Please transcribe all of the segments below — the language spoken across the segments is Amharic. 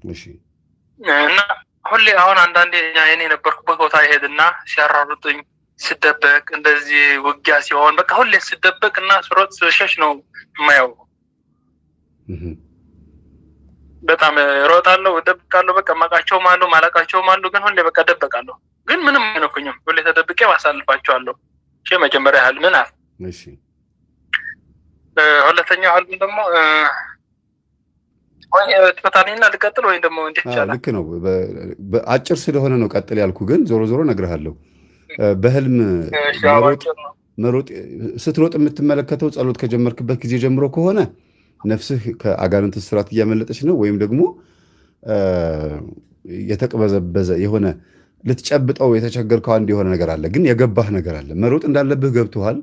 እሺ እና ሁሌ አሁን አንዳንዴ እኔ ነበርኩበት ቦታ ይሄድና ሲያራሩጥኝ ስደበቅ እንደዚህ ውጊያ ሲሆን በቃ ሁሌ ስደበቅና ስሮጥ ስሸሽ ነው የማየው። በጣም እሮጣለሁ እደብቃለሁ በቃ ማቃቸውም አሉ ማላቃቸውም አሉ ግን ሁሌ በቃ እደብቃለሁ ግን ምንም አይነኩኝም ሁሌ ተደብቄ ማሳልፋቸዋለሁ። እሺ መጀመሪያ ያህል ምን አለ እሺ ሁለተኛው አልም ደግሞ ወይ ተፈታኒና ልቀጥል ወይ ደግሞ እንዴት ይቻላል? ልክ ነው በአጭር ስለሆነ ነው ቀጥል ያልኩ ግን ዞሮ ዞሮ ነግርሃለሁ። በህልም መሮጥ ስትሮጥ የምትመለከተው ጸሎት ከጀመርክበት ጊዜ ጀምሮ ከሆነ ነፍስህ ከአጋንንት እስራት እያመለጠች ነው ወይም ደግሞ የተቀበዘበዘ የሆነ ልትጨብጠው የተቸገርከው አንድ የሆነ ነገር አለ ግን የገባህ ነገር አለ። መሮጥ እንዳለብህ ገብቶሃል።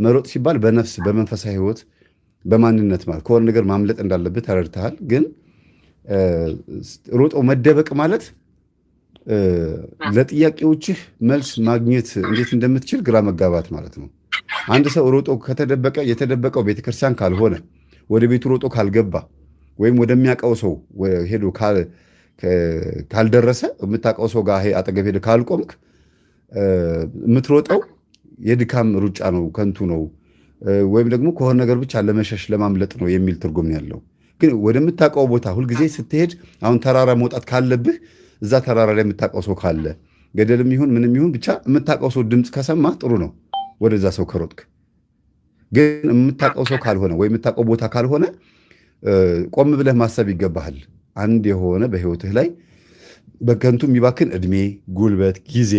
መሮጥ ሲባል በነፍስ በመንፈሳዊ ህይወት በማንነት ማለት ከሆነ ነገር ማምለጥ እንዳለብህ ተረድተሃል። ግን ሮጦ መደበቅ ማለት ለጥያቄዎችህ መልስ ማግኘት እንዴት እንደምትችል ግራ መጋባት ማለት ነው። አንድ ሰው ሮጦ ከተደበቀ የተደበቀው ቤተክርስቲያን ካልሆነ ወደ ቤቱ ሮጦ ካልገባ ወይም ወደሚያውቀው ሰው ሄዶ ካልደረሰ የምታውቀው ሰው ጋር አጠገብ ሄዶ ካልቆምክ የምትሮጠው የድካም ሩጫ ነው፣ ከንቱ ነው፣ ወይም ደግሞ ከሆነ ነገር ብቻ ለመሸሽ ለማምለጥ ነው የሚል ትርጉም ያለው። ግን ወደምታውቀው ቦታ ሁልጊዜ ስትሄድ አሁን ተራራ መውጣት ካለብህ እዛ ተራራ ላይ የምታውቀው ሰው ካለ ገደልም ይሁን ምንም ይሁን ብቻ የምታውቀው ሰው ድምፅ ከሰማ ጥሩ ነው ወደዛ ሰው ከሮጥክ። ግን የምታውቀው ሰው ካልሆነ ወይ የምታውቀው ቦታ ካልሆነ ቆም ብለህ ማሰብ ይገባሃል። አንድ የሆነ በህይወትህ ላይ በከንቱ የሚባክን እድሜ፣ ጉልበት፣ ጊዜ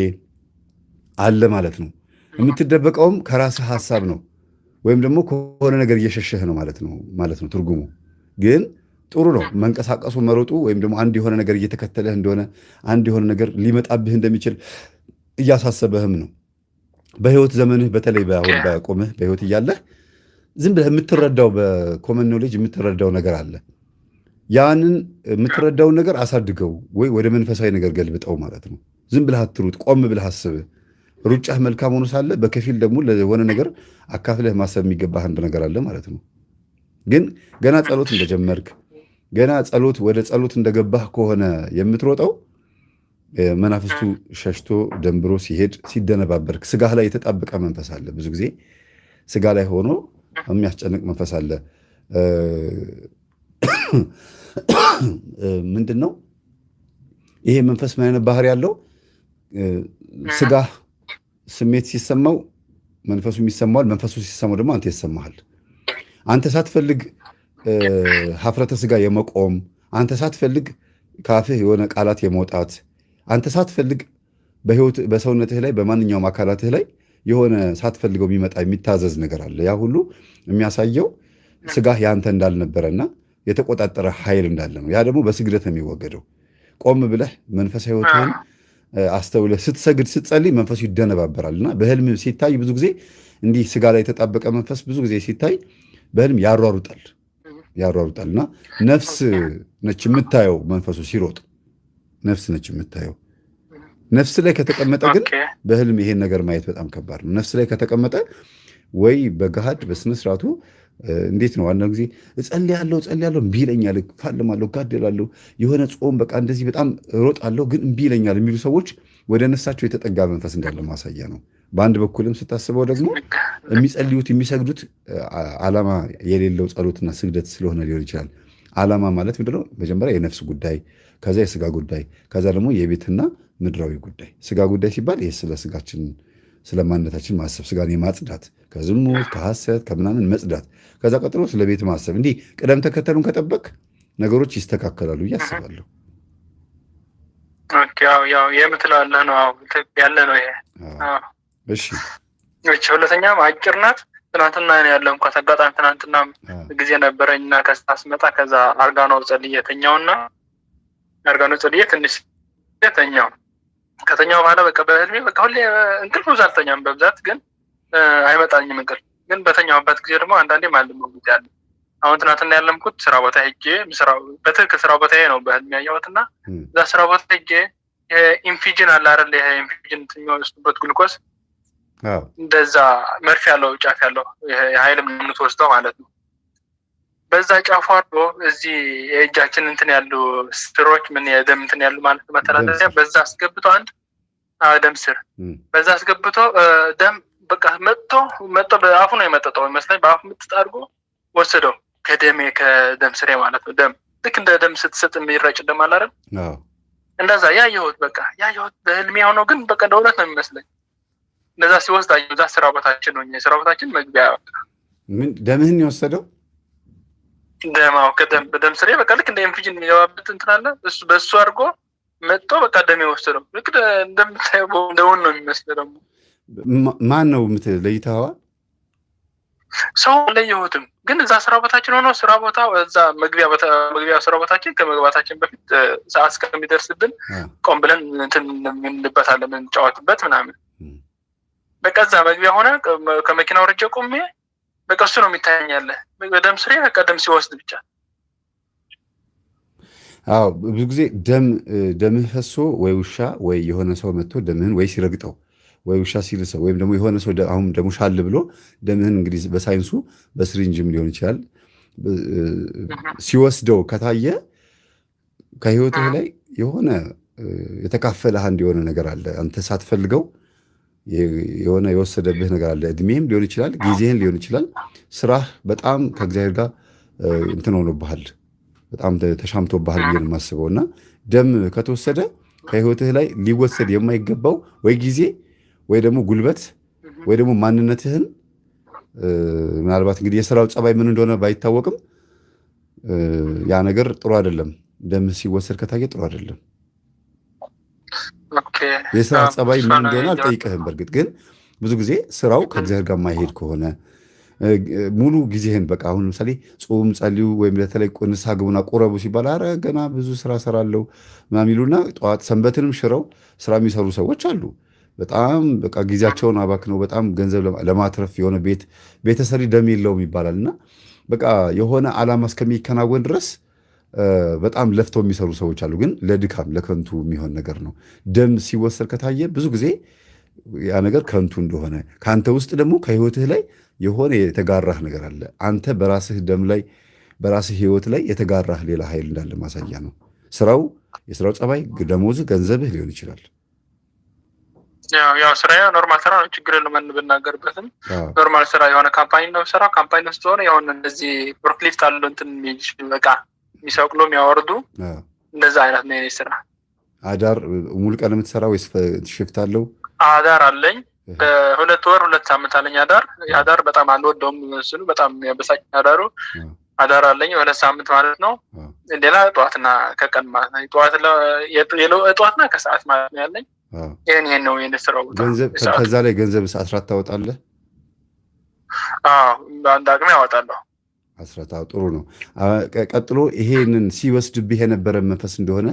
አለ ማለት ነው። የምትደበቀውም ከራስህ ሐሳብ ነው ወይም ደግሞ ከሆነ ነገር እየሸሸህ ነው ማለት ነው ትርጉሙ። ግን ጥሩ ነው መንቀሳቀሱ መሮጡ ወይም ደግሞ አንድ የሆነ ነገር እየተከተለህ እንደሆነ አንድ የሆነ ነገር ሊመጣብህ እንደሚችል እያሳሰበህም ነው። በህይወት ዘመንህ በተለይ አሁን በቆምህ በህይወት እያለህ ዝም ብለህ የምትረዳው በኮመን ኖሌጅ የምትረዳው ነገር አለ። ያንን የምትረዳውን ነገር አሳድገው ወይ ወደ መንፈሳዊ ነገር ገልብጠው ማለት ነው። ዝም ብለህ አትሩጥ፣ ቆም ብለህ አስብ። ሩጫህ መልካም ሆኖ ሳለ በከፊል ደግሞ ለሆነ ነገር አካፍለህ ማሰብ የሚገባህ አንድ ነገር አለ ማለት ነው። ግን ገና ጸሎት እንደጀመርክ ገና ወደ ጸሎት እንደገባህ ከሆነ የምትሮጠው መናፍስቱ ሸሽቶ ደንብሮ ሲሄድ ሲደነባበርክ ስጋህ ላይ የተጣበቀ መንፈስ አለ። ብዙ ጊዜ ስጋ ላይ ሆኖ የሚያስጨንቅ መንፈስ አለ። ምንድን ነው ይሄ መንፈስ? ምን አይነት ባህሪ ያለው? ስጋህ ስሜት ሲሰማው መንፈሱ የሚሰማዋል፣ መንፈሱ ሲሰማው ደግሞ አንተ ይሰማሃል። አንተ ሳትፈልግ ሀፍረተ ስጋ የመቆም አንተ ሳትፈልግ ካፍህ የሆነ ቃላት የመውጣት አንተ ሳትፈልግ በህይወት በሰውነትህ ላይ በማንኛውም አካላትህ ላይ የሆነ ሳትፈልገው የሚመጣ የሚታዘዝ ነገር አለ። ያ ሁሉ የሚያሳየው ስጋህ ያንተ እንዳልነበረና የተቆጣጠረ ኃይል እንዳለ ነው። ያ ደግሞ በስግደት ነው የሚወገደው። ቆም ብለህ መንፈሳዊ ህይወትህን አስተውለህ ስትሰግድ ስትጸልይ መንፈሱ ይደነባበራልና በህልም ሲታይ ብዙ ጊዜ እንዲህ ስጋ ላይ የተጣበቀ መንፈስ ብዙ ጊዜ ሲታይ በህልም ያሯሩጣልና ነፍስ ነች የምታየው። መንፈሱ ሲሮጥ ነፍስ ነች የምታየው። ነፍስ ላይ ከተቀመጠ ግን በህልም ይሄን ነገር ማየት በጣም ከባድ ነው። ነፍስ ላይ ከተቀመጠ ወይ በገሃድ በስነ ስርዓቱ እንዴት ነው? አንዳንድ ጊዜ እጸልያለሁ እምቢ ይለኛል፣ እፋልማለሁ፣ እጋደላለሁ፣ የሆነ ጾም በቃ እንደዚህ በጣም እሮጣለሁ ግን እምቢ ይለኛል የሚሉ ሰዎች ወደ ነፍሳቸው የተጠጋ መንፈስ እንዳለ ማሳያ ነው። በአንድ በኩልም ስታስበው ደግሞ የሚጸልዩት የሚሰግዱት ዓላማ የሌለው ጸሎትና ስግደት ስለሆነ ሊሆን ይችላል። ዓላማ ማለት ምንድነው? መጀመሪያ የነፍስ ጉዳይ፣ ከዛ የስጋ ጉዳይ፣ ከዛ ደግሞ የቤትና ምድራዊ ጉዳይ። ስጋ ጉዳይ ሲባል ይህ ስለ ስጋችን ስለ ማንነታችን ማሰብ፣ ስጋን የማጽዳት ከዝሙት ከሐሰት ከምናምን መጽዳት፣ ከዛ ቀጥሎ ስለ ቤት ማሰብ። እንዲህ ቅደም ተከተሉን ከጠበቅ ነገሮች ይስተካከላሉ ብዬ አስባለሁ። ያው የምትለው ያለ ነው ይሄ። እሺ ሁለተኛም አጭር ናት። ትናንትና ያለው እንኳን አጋጣሚ ትናንትና ጊዜ ነበረኝና ከስመጣ ከዛ አርጋኖ ጸልዬ ተኛውና አርጋኖ ጸልዬ ትንሽ ተኛው። ከተኛው በኋላ በቃ በህልሜ በቃ ሁሌ እንቅልፍ ብዙ አልተኛም በብዛት ግን አይመጣኝም እንቅልፍ። ግን በተኛውበት ጊዜ ደግሞ አንዳንዴ ማልመው ጊዜ አለ። አሁን ትናንትና ያለምኩት ስራ ቦታ ሄጄ በትክክል ስራ ቦታዬ ነው በህልሜ ያየሁትና እዛ ስራ ቦታ ሄጄ ኢንፊጅን አለ አይደል? ይሄ ኢንፊጅን የሚወስዱበት ግሉኮስ እንደዛ መርፌ ያለው ጫፍ ያለው የኃይል የምትወስደው ማለት ነው። በዛ ጫፉ አድርጎ እዚህ የእጃችን እንትን ያሉ ስሮች ምን የደም እንትን ያሉ ማለት መተላለፊያ በዛ አስገብቶ አንድ ደም ስር በዛ አስገብቶ ደም በቃ መጥቶ በአፉ ነው የመጠጠው ይመስለኝ። በአፉ ምጥጥ አድርጎ ወሰደው ከደም ስሬ ማለት ነው። ደም ልክ እንደ ደም ስትሰጥ የሚረጭ ደም አለ አይደል? እንደዛ ያየሁት በህልሜ ሆኖ ግን በቃ ደውለት ነው የሚመስለኝ። እንደዛ ሲወስድ አየሁ። እዛ ስራ ቦታችን ነው የስራ ቦታችን መግቢያ። ምን ደምህን የወሰደው? በደም ስሬ በቃ ልክ እንደ ኢንፊጅን የሚገባበት እንትን አለ። በሱ አድርጎ መጥቶ በቃ ደም የወሰደው ልክ እንደምታየው እንደውን ነው የሚመስለው። ደግሞ ማን ነው ለይተኸዋል? ሰው ለየሁትም ግን እዛ ስራ ቦታችን ሆኖ ስራ ቦታ እዛ መግቢያ ስራ ቦታችን ከመግባታችን በፊት ሰዓት እስከሚደርስብን ቆም ብለን እንትን እንበታለን እንጫወትበት ምናምን። በቃ እዛ መግቢያ ሆነ ከመኪናው ረጀ ቆሜ በቃ እሱ ነው የሚታየኛለ በደም ስሬ በቃ ደም ሲወስድ ብቻ። አዎ ብዙ ጊዜ ደምህ ፈሶ ወይ ውሻ ወይ የሆነ ሰው መጥቶ ደምህን ወይ ሲረግጠው ወይ ውሻ ሲልሰው ወይም ደግሞ የሆነ ሰው አሁን ደግሞ ሻል ብሎ ደምህን እንግዲህ በሳይንሱ በስሪንጅም ሊሆን ይችላል ሲወስደው ከታየ ከህይወትህ ላይ የሆነ የተካፈለህ አንድ የሆነ ነገር አለ። አንተ ሳትፈልገው የሆነ የወሰደብህ ነገር አለ። እድሜም ሊሆን ይችላል፣ ጊዜህን ሊሆን ይችላል። ስራህ በጣም ከእግዚአብሔር ጋር እንትን ሆኖብሃል፣ በጣም ተሻምቶብሃል ብዬ ነው የማስበው። እና ደም ከተወሰደ ከህይወትህ ላይ ሊወሰድ የማይገባው ወይ ጊዜ ወይ ደግሞ ጉልበት ወይ ደግሞ ማንነትህን ምናልባት እንግዲህ የስራው ጸባይ ምን እንደሆነ ባይታወቅም ያ ነገር ጥሩ አይደለም። ደም ሲወሰድ ከታየ ጥሩ አይደለም። የስራ ጸባይ ምን እንደሆነ አልጠይቅህም። በእርግጥ ግን ብዙ ጊዜ ስራው ከእግዚአብሔር ጋር የማይሄድ ከሆነ ሙሉ ጊዜህን በቃ አሁን ለምሳሌ ጾም ጸልዩ ወይም ለተለይ ንስሐ ግቡና ቁረቡ ሲባል አረ ገና ብዙ ስራ ሰራለሁ ምናምን ይሉና ጠዋት ሰንበትንም ሽረው ስራ የሚሰሩ ሰዎች አሉ። በጣም በቃ ጊዜያቸውን አባክነው በጣም ገንዘብ ለማትረፍ የሆነ ቤተሰሪ ደም የለውም ይባላል እና በቃ የሆነ ዓላማ እስከሚከናወን ድረስ በጣም ለፍተው የሚሰሩ ሰዎች አሉ። ግን ለድካም ለከንቱ የሚሆን ነገር ነው። ደም ሲወሰድ ከታየ ብዙ ጊዜ ያ ነገር ከንቱ እንደሆነ ከአንተ ውስጥ ደግሞ ከህይወትህ ላይ የሆነ የተጋራህ ነገር አለ። አንተ በራስህ ደም ላይ በራስህ ህይወት ላይ የተጋራህ ሌላ ኃይል እንዳለ ማሳያ ነው። የስራው ጸባይ፣ ደሞዝህ፣ ገንዘብህ ሊሆን ይችላል። ያው ስራ ኖርማል ስራ ነው፣ ችግር የለም ብናገርበትም ኖርማል ስራ የሆነ ካምፓኒ ነው ስራ ካምፓኒ ውስጥ ሆነ የሆነ እንደዚህ ፎርክሊፍት አለ እንትን በቃ የሚሰቅሉ የሚያወርዱ እንደዛ አይነት ነው የኔ ስራ። አዳር ሙሉ ቀን የምትሰራ ወይስ ሽፍት አለው? አዳር አለኝ። በሁለት ወር 2 ሳምንት አለኝ አዳር። አዳር በጣም አልወደውም ስሉ በጣም ያበሳጭ አዳር አለኝ 2 ሳምንት ማለት ነው። ሌላ ጠዋትና ከቀን ማለት ነው። ጠዋትና ከሰዓት ማለት ነው ያለኝ። ይሄን ነው የነስራው ቦታ። ከዛ ላይ ገንዘብ አስራት ታወጣለህ? አንድ አቅሜ ያወጣለሁ። አስራት ጥሩ ነው። ቀጥሎ ይሄንን ሲወስድብህ የነበረ መንፈስ እንደሆነ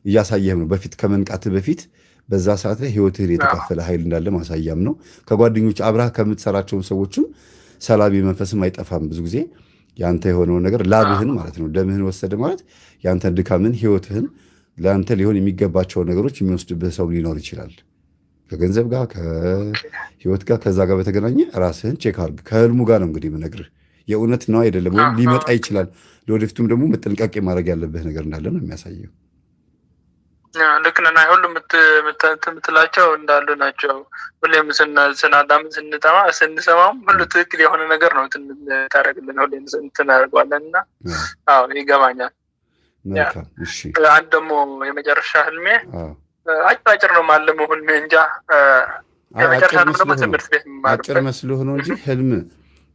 እያሳየህም ነው። በፊት ከመንቃትህ በፊት በዛ ሰዓት ላይ ህይወትህን የተካፈለ ኃይል እንዳለ ማሳያም ነው። ከጓደኞች አብረህ ከምትሰራቸውን ሰዎችም ሰላቢ መንፈስም አይጠፋም። ብዙ ጊዜ ያንተ የሆነውን ነገር ላብህን ማለት ነው ደምህን ወሰደ ማለት ያንተን ድካምን ህይወትህን ለአንተ ሊሆን የሚገባቸው ነገሮች የሚወስድብህ ሰው ሊኖር ይችላል። ከገንዘብ ጋር ከህይወት ጋር ከዛ ጋር በተገናኘ ራስህን ቼክ አድርግ። ከህልሙ ጋር ነው እንግዲህ የምነግርህ የእውነት ነው አይደለም ወይም ሊመጣ ይችላል። ለወደፊቱም ደግሞ ጥንቃቄ ማድረግ ያለብህ ነገር እንዳለ ነው የሚያሳየው። ልክ ነህ። ሁሉም የምትላቸው እንዳሉ ናቸው። ሁሌም ስናዳምን ስንሰማም ሁሉ ትክክል የሆነ ነገር ነው ታደርግልን ሁሌም እናደርገዋለን እና ይገባኛል። አንድ ደግሞ የመጨረሻ ህልሜ አጭር ነው ማለሙ ህልሜ እንጃ የመጨረሻ ደግሞ ትምህርት ቤት አጭር መስሎህ ነው እንጂ ህልም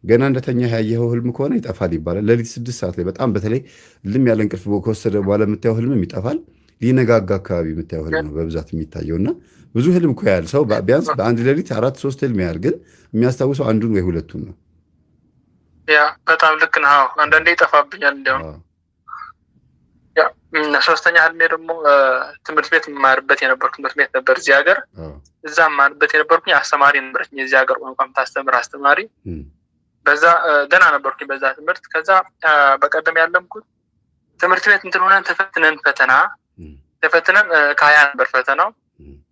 ገና እንደተኛ ያየኸው ህልም ከሆነ ይጠፋል ይባላል። ሌሊት 6 ሰዓት ላይ በጣም በተለይ ልም ያለ እንቅልፍ ከወሰደ በኋላ የምታየው ህልምም ይጠፋል። ሊነጋጋ አካባቢ የምታየው ህልም ነው በብዛት የሚታየው እና ብዙ ህልም እኮ ያህል ሰው ቢያንስ በአንድ ሌሊት 4-3 ህልም ያህል ግን የሚያስታውሰው አንዱን ወይ ሁለቱን ነው። በጣም ልክ ነው። አንዳንዴ ይጠፋብኛል እንዲያውም። ሶስተኛ ህልሜ ደግሞ ትምህርት ቤት የማርበት የነበርኩ ትምህርት ቤት ነበር እዚህ ሀገር። እዛ የማርበት የነበርኩኝ አስተማሪ ነበረች፣ የዚህ ሀገር ቋንቋ የምታስተምር አስተማሪ። በዛ ደህና ነበርኩኝ በዛ ትምህርት። ከዛ በቀደም ያለምኩት ትምህርት ቤት እንትን ሆነን ተፈትነን ተፈትነን ከ20 ነበር ፈተናው።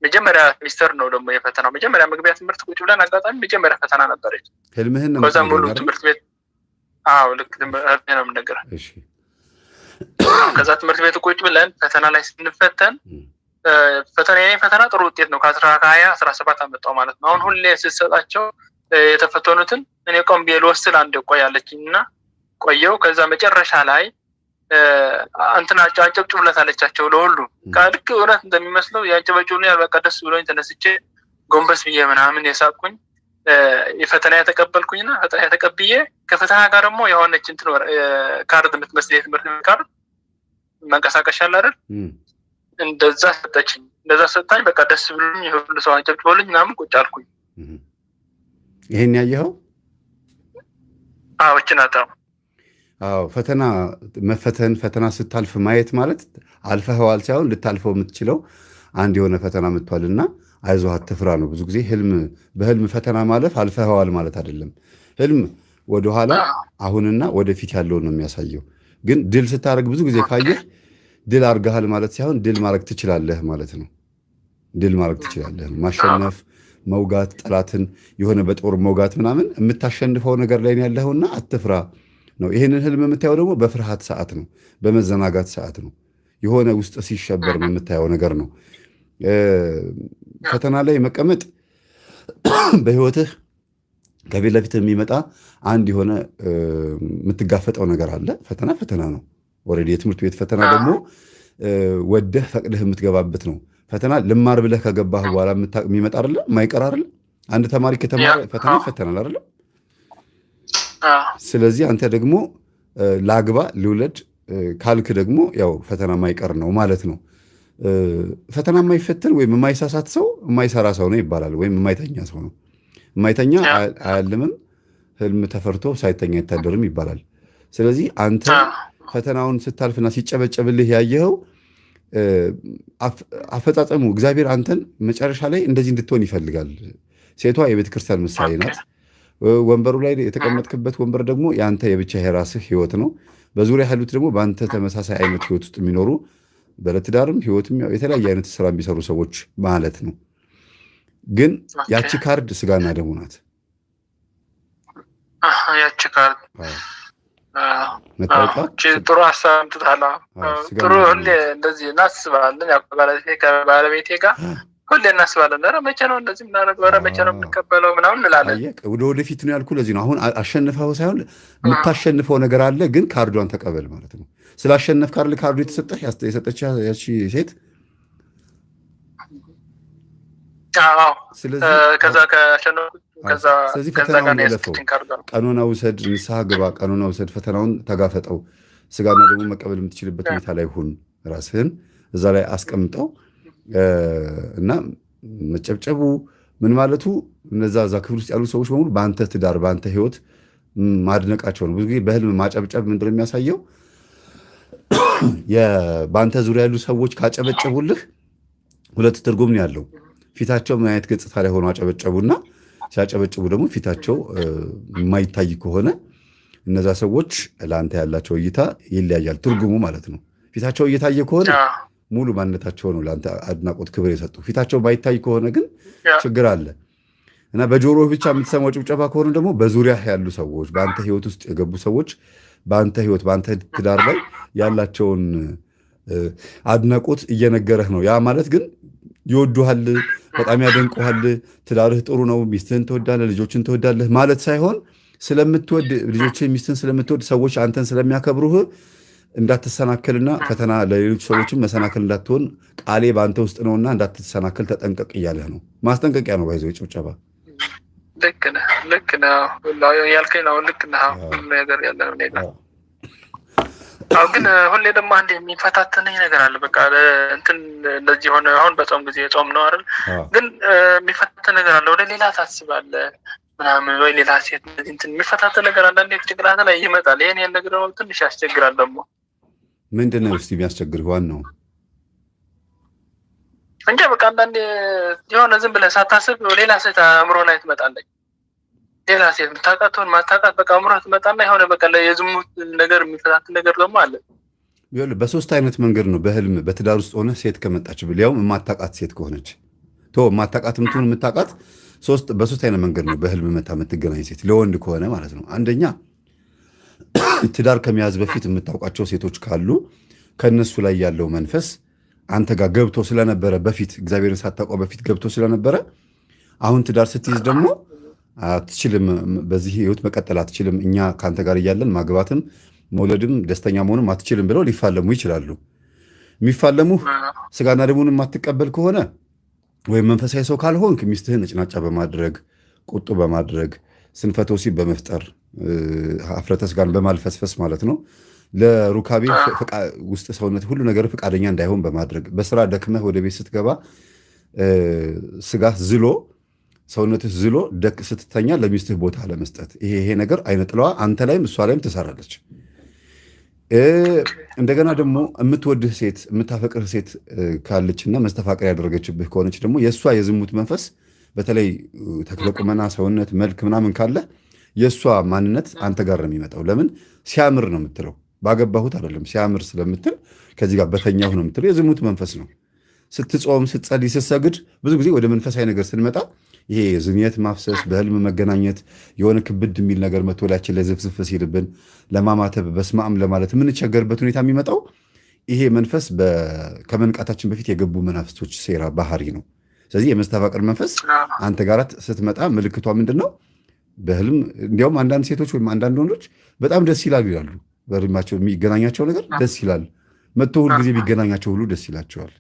መጀመሪያ ሚስተር ነው ደግሞ የፈተናው መጀመሪያ መግቢያ ትምህርት ቁጭ ብለን አጋጣሚ መጀመሪያ ፈተና ነበረች። ህልምህን ነው ከዛ ሙሉ ትምህርት ቤት አዎ ልክ ነው የምነግርህ። እሺ ከዛ ትምህርት ቤት ቁጭ ብለን ፈተና ላይ ስንፈተን የኔ ፈተና ጥሩ ውጤት ነው። ከ2017 አመጣው ማለት ነው። አሁን ሁሌ ስትሰጣቸው የተፈተኑትን እኔ ቆም ብዬ ልወስድ አንድ ቆያለችኝ እና ቆየው። ከዛ መጨረሻ ላይ እንትና አጨብጭቡለት አለቻቸው ለሁሉ። ልክ እውነት እንደሚመስለው ያጨበጭቡልኝ። በቃ ደስ ብሎኝ ተነስቼ ጎንበስ ብዬ ምናምን የሳቅኩኝ የፈተና የተቀበልኩኝና ፈተና የተቀብዬ ከፈተና ጋር ደግሞ የሆነች እንትን ካርድ የምትመስል የትምህርት ካርድ መንቀሳቀሻ አለ አይደል? እንደዛ ሰጠችኝ። እንደዛ ሰጣኝ። በቃ ደስ ብሎኝ ሁሉ ሰው አጨብጭቦልኝ ምናምን ቁጭ አልኩኝ። ይሄን ያየኸው? አዎ እችናታው። አዎ ፈተና መፈተን ፈተና ስታልፍ ማየት ማለት አልፈኸዋል ሳይሆን ልታልፈው የምትችለው አንድ የሆነ ፈተና መጥቷልና አይዞህ አትፍራ ነው። ብዙ ጊዜ በህልም ፈተና ማለፍ አልፈኸዋል ማለት አይደለም። ህልም ወደኋላ አሁንና ወደፊት ያለውን ነው የሚያሳየው። ግን ድል ስታደርግ ብዙ ጊዜ ካየህ ድል አድርገሃል ማለት ሳይሆን ድል ማድረግ ትችላለህ ማለት ነው። ድል ማድረግ ትችላለህ፣ ማሸነፍ፣ መውጋት፣ ጠላትን የሆነ በጦር መውጋት ምናምን የምታሸንፈው ነገር ላይ ያለኸውና አትፍራ ነው። ይህንን ህልም የምታየው ደግሞ በፍርሃት ሰዓት ነው፣ በመዘናጋት ሰዓት ነው። የሆነ ውስጥ ሲሸበር የምታየው ነገር ነው። ፈተና ላይ መቀመጥ በህይወትህ ከፊት ለፊት የሚመጣ አንድ የሆነ የምትጋፈጠው ነገር አለ። ፈተና ነው። ኦልሬዲ የትምህርት ቤት ፈተና ደግሞ ወደህ ፈቅደህ የምትገባበት ነው። ፈተና ልማር ብለህ ከገባህ በኋላ የሚመጣ አይደለ? የማይቀር አይደለ? አንድ ተማሪ ከተማረ ፈተና ይፈተናል አይደለ? ስለዚህ አንተ ደግሞ ላግባ ልውለድ ካልክ ደግሞ ያው ፈተና የማይቀር ነው ማለት ነው። ፈተና የማይፈተን ወይም የማይሳሳት ሰው የማይሰራ ሰው ነው ይባላል። ወይም የማይተኛ ሰው ነው። የማይተኛ አያልምም፣ ህልም ተፈርቶ ሳይተኛ አይታደርም ይባላል። ስለዚህ አንተ ፈተናውን ስታልፍና ሲጨበጨብልህ ያየኸው አፈጻጸሙ እግዚአብሔር አንተን መጨረሻ ላይ እንደዚህ እንድትሆን ይፈልጋል። ሴቷ የቤተክርስቲያን ምሳሌ ናት። ወንበሩ ላይ የተቀመጥክበት ወንበር ደግሞ የአንተ የብቻ የራስህ ህይወት ነው። በዙሪያ ያሉት ደግሞ በአንተ ተመሳሳይ አይነት ህይወት ውስጥ የሚኖሩ በለትዳርም ህይወትም የተለያየ አይነት ስራ የሚሰሩ ሰዎች ማለት ነው። ግን ያቺ ካርድ ስጋና ደሙ ናት። ያቺ ካርድ ጥሩ ሀሳብ ትታላ ጥሩ ሁሌ እንደዚህ እናስባለን። ከባለቤቴ ጋር ሁሌ እናስባለን። ኧረ መቼ ነው እንደዚህ የምናደርገው? ኧረ መቼ ነው የምንቀበለው? ምናምን እንላለን። ወደፊት ነው ያልኩህ ለዚህ ነው። አሁን አሸንፈው ሳይሆን የምታሸንፈው ነገር አለ። ግን ካርዷን ተቀበል ማለት ነው። ስላሸነፍ ካርዱ የተሰጠህ የሰጠች ያቺ ሴት። ስለዚህ ፈተናውን ያለፈው ቀኖና ውሰድ፣ ንስሐ ግባ፣ ቀኖና ውሰድ፣ ፈተናውን ተጋፈጠው። ስጋና ደግሞ መቀበል የምትችልበት ሁኔታ ላይ ሁን። ራስህን እዛ ላይ አስቀምጠው እና መጨብጨቡ ምን ማለቱ እነዛ ክፍል ውስጥ ያሉ ሰዎች በሙሉ በአንተ ትዳር በአንተ ህይወት ማድነቃቸው ነው። ብዙ ጊዜ በህልም ማጨብጨብ ምንድን ነው የሚያሳየው? በአንተ ዙሪያ ያሉ ሰዎች ካጨበጨቡልህ ሁለት ትርጉም ነው ያለው። ፊታቸው ምን አይነት ገጽታ ላይ ሆኖ አጨበጨቡና ሲያጨበጭቡ ደግሞ ፊታቸው የማይታይ ከሆነ እነዛ ሰዎች ለአንተ ያላቸው እይታ ይለያያል፣ ትርጉሙ ማለት ነው። ፊታቸው እየታየ ከሆነ ሙሉ ማንነታቸው ነው ለአንተ አድናቆት፣ ክብር የሰጡ። ፊታቸው ባይታይ ከሆነ ግን ችግር አለ እና በጆሮህ ብቻ የምትሰማው ጭብጨባ ከሆነ ደግሞ በዙሪያ ያሉ ሰዎች፣ በአንተ ህይወት ውስጥ የገቡ ሰዎች በአንተ ህይወት በአንተ ትዳር ላይ ያላቸውን አድናቆት እየነገረህ ነው። ያ ማለት ግን ይወዱሃል፣ በጣም ያደንቁሃል፣ ትዳርህ ጥሩ ነው፣ ሚስትህን ትወዳለህ፣ ልጆችን ትወዳለህ ማለት ሳይሆን ስለምትወድ ልጆችን፣ ሚስትህን ስለምትወድ ሰዎች አንተን ስለሚያከብሩህ እንዳትሰናከልና ፈተና ለሌሎች ሰዎችም መሰናከል እንዳትሆን ቃሌ በአንተ ውስጥ ነውና እንዳትሰናከል ተጠንቀቅ እያለህ ነው። ማስጠንቀቂያ ነው። ባይዘው ጭብጨባ ልክ ነህ ያልከኝ ነው። ልክ ነህ። ሁሉ ነገር ያለ ነው። ግን ሁሌ ደግሞ አንድ የሚፈታተነኝ ነገር አለ። በቃ እንትን እንደዚህ ሆነ። አሁን በጾም ጊዜ ጾም ነው አይደል? ግን የሚፈታተን ነገር አለ። ወደ ሌላ ታስባለህ ምናምን ወይ ሌላ ሴት እንትን የሚፈታተን ነገር አንዳንዴ ጭንቅላት ላይ ይመጣል። ይሄን ነገር ደግሞ ትንሽ ያስቸግራል። ደግሞ ምንድን ነው እስኪ የሚያስቸግርህ? ዋናው እንጃ በቃ አንዳንዴ የሆነ ዝም ብለህ ሳታስብ ሌላ ሴት አእምሮ ላይ ትመጣለች። ሌላ ሴት የምታውቃት ማታውቃት በቃ አእምሮ ትመጣና የሆነ በቃ የዝሙት ነገር የሚፈታተን ነገር ደግሞ አለ። በሶስት አይነት መንገድ ነው በህልም በትዳር ውስጥ ሆነ ሴት ከመጣች ሊያውም የማታውቃት ሴት ከሆነች የማታውቃት ምትሆን በሶስት አይነት መንገድ ነው በህልም መታ የምትገናኝ ሴት ለወንድ ከሆነ ማለት ነው። አንደኛ ትዳር ከመያዝ በፊት የምታውቃቸው ሴቶች ካሉ ከነሱ ላይ ያለው መንፈስ አንተ ጋር ገብቶ ስለነበረ በፊት እግዚአብሔርን ሳታውቀው በፊት ገብቶ ስለነበረ አሁን ትዳር ስትይዝ ደግሞ አትችልም፣ በዚህ ህይወት መቀጠል አትችልም፣ እኛ ከአንተ ጋር እያለን ማግባትም መውለድም ደስተኛ መሆንም አትችልም ብለው ሊፋለሙ ይችላሉ። የሚፋለሙ ስጋና ደሙን የማትቀበል ከሆነ ወይም መንፈሳዊ ሰው ካልሆንክ ሚስትህን እጭናጫ በማድረግ ቁጡ በማድረግ ስንፈተ ወሲብ በመፍጠር ሀፍረተ ስጋን በማልፈስፈስ ማለት ነው። ለሩካቤ ውስጥ ሰውነት ሁሉ ነገር ፈቃደኛ እንዳይሆን በማድረግ በስራ ደክመህ ወደ ቤት ስትገባ ስጋህ ዝሎ ሰውነትህ ዝሎ ስትተኛ ለሚስትህ ቦታ ለመስጠት ይሄ ነገር አይነ ጥለዋ አንተ ላይም እሷ ላይም ትሰራለች። እንደገና ደግሞ የምትወድህ ሴት የምታፈቅርህ ሴት ካለችና መስተፋቅር ያደረገችብህ ከሆነች ደግሞ የእሷ የዝሙት መንፈስ በተለይ ተክለቁመና ሰውነት መልክ ምናምን ካለ የእሷ ማንነት አንተ ጋር ነው የሚመጣው። ለምን ሲያምር ነው የምትለው፣ ባገባሁት አይደለም ሲያምር ስለምትል ከዚህ ጋር በተኛሁ ነው የምትለው። የዝሙት መንፈስ ነው። ስትጾም ስትጸልይ ስትሰግድ ብዙ ጊዜ ወደ መንፈሳዊ ነገር ስንመጣ ይሄ ዝምየት ማፍሰስ በህልም መገናኘት የሆነ ክብድ የሚል ነገር መቶ ላያችን ላይ ዝፍዝፍ ሲልብን ለማማተብ በስማም ለማለት የምንቸገርበት ሁኔታ የሚመጣው ይሄ መንፈስ ከመንቃታችን በፊት የገቡ መናፍስቶች ሴራ ባህሪ ነው። ስለዚህ የመስተፋቅር መንፈስ አንተ ጋር ስትመጣ ምልክቷ ምንድን ነው? በህልም እንዲያውም አንዳንድ ሴቶች ወይም አንዳንድ ወንዶች በጣም ደስ ይላሉ ይላሉ። በህልማቸው የሚገናኛቸው ነገር ደስ ይላል። መጥቶ ሁል ጊዜ ቢገናኛቸው ሁሉ ደስ ይላቸዋል።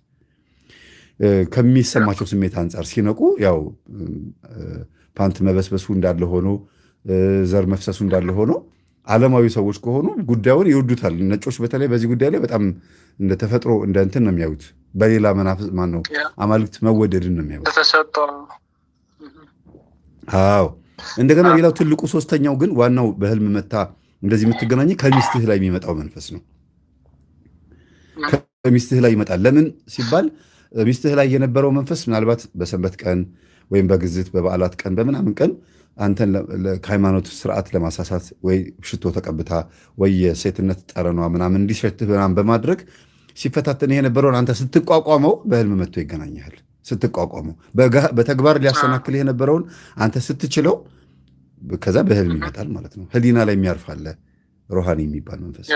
ከሚሰማቸው ስሜት አንጻር ሲነቁ ያው ፓንት መበስበሱ እንዳለ ሆኖ ዘር መፍሰሱ እንዳለ ሆኖ ዓለማዊ ሰዎች ከሆኑ ጉዳዩን ይወዱታል። ነጮች በተለይ በዚህ ጉዳይ ላይ በጣም እንደ ተፈጥሮ እንደ እንትን ነው የሚያዩት። በሌላ መናፍስ ማን ነው አማልክት መወደድን ነው የሚያዩት። አዎ። እንደገና ሌላው ትልቁ ሶስተኛው ግን ዋናው በህልም መታ እንደዚህ የምትገናኝ ከሚስትህ ላይ የሚመጣው መንፈስ ነው። ከሚስትህ ላይ ይመጣል። ለምን ሲባል ሚስትህ ላይ የነበረው መንፈስ ምናልባት በሰንበት ቀን ወይም በግዝት በበዓላት ቀን በምናምን ቀን አንተን ከሃይማኖት ስርዓት ለማሳሳት ወይ ሽቶ ተቀብታ ወይ የሴትነት ጠረኗ ምናምን እንዲሸትህ ምናምን በማድረግ ሲፈታተን የነበረውን አንተ ስትቋቋመው በህልም መጥቶ ይገናኛል። ስትቋቋመው በተግባር ሊያሰናክል የነበረውን አንተ ስትችለው ከዛ በህልም ይመጣል ማለት ነው። ህሊና ላይ የሚያርፋለ ሮሃኒ የሚባል መንፈስ